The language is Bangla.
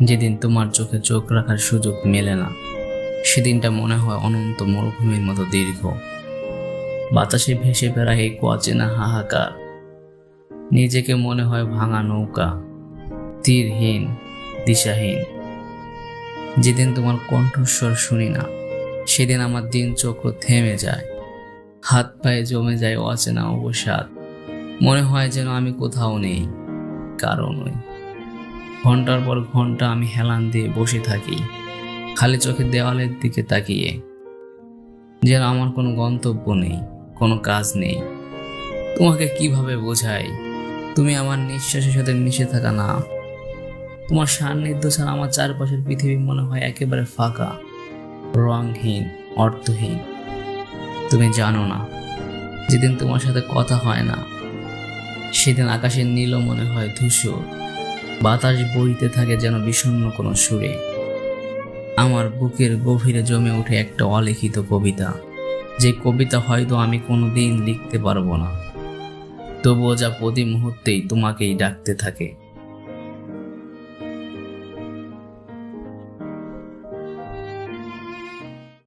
যেদিন তোমার চোখে চোখ রাখার সুযোগ মেলে না, সেদিনটা মনে হয় অনন্ত মরুভূমির মতো দীর্ঘ। বাতাসে ভেসে বেড়ায় এই অচেনা হাহাকার। নিজেকে মনে হয় ভাঙা নৌকা, তীরহীন, দিশাহীন। যেদিন তোমার কণ্ঠস্বর শুনি না, সেদিন আমার দিন চক্র থেমে যায়। হাত পায়ে জমে যায় অচেনা অবসাদ। মনে হয় যেন আমি কোথাও নেই, কারো নই। ঘন্টার পর ঘন্টা আমি হেলান দিয়ে বসে থাকি, খালি চোখে দেওয়ালের দিকে তাকিয়ে। যেন আমার কোনো গন্তব্য নেই, কোনো কাজ নেই। তোমাকে কিভাবে বোঝাই? তুমি আমার নিঃশ্বাসের সাথে মিশে থাকা না। তোমার সান্নিধ্য ছাড়া আমার চারপাশের পৃথিবী মনে হয় একেবারে ফাঁকা, রংহীন, অর্থহীন। তুমি জানো না, যেদিন তোমার সাথে কথা হয় না, সেদিন আকাশের নীলও মনে হয় ধূসর। বাতাস বইতে থাকে যেন বিষণ্ণ কোনো সুরে। আমার বুকের গভীরে জমে ওঠে একটা অলিখিত কবিতা, যে কবিতা হয়তো আমি কোনোদিন লিখতে পারবো না। তবুও যা প্রতি মুহূর্তেই তোমাকেই ডাকতে থাকে।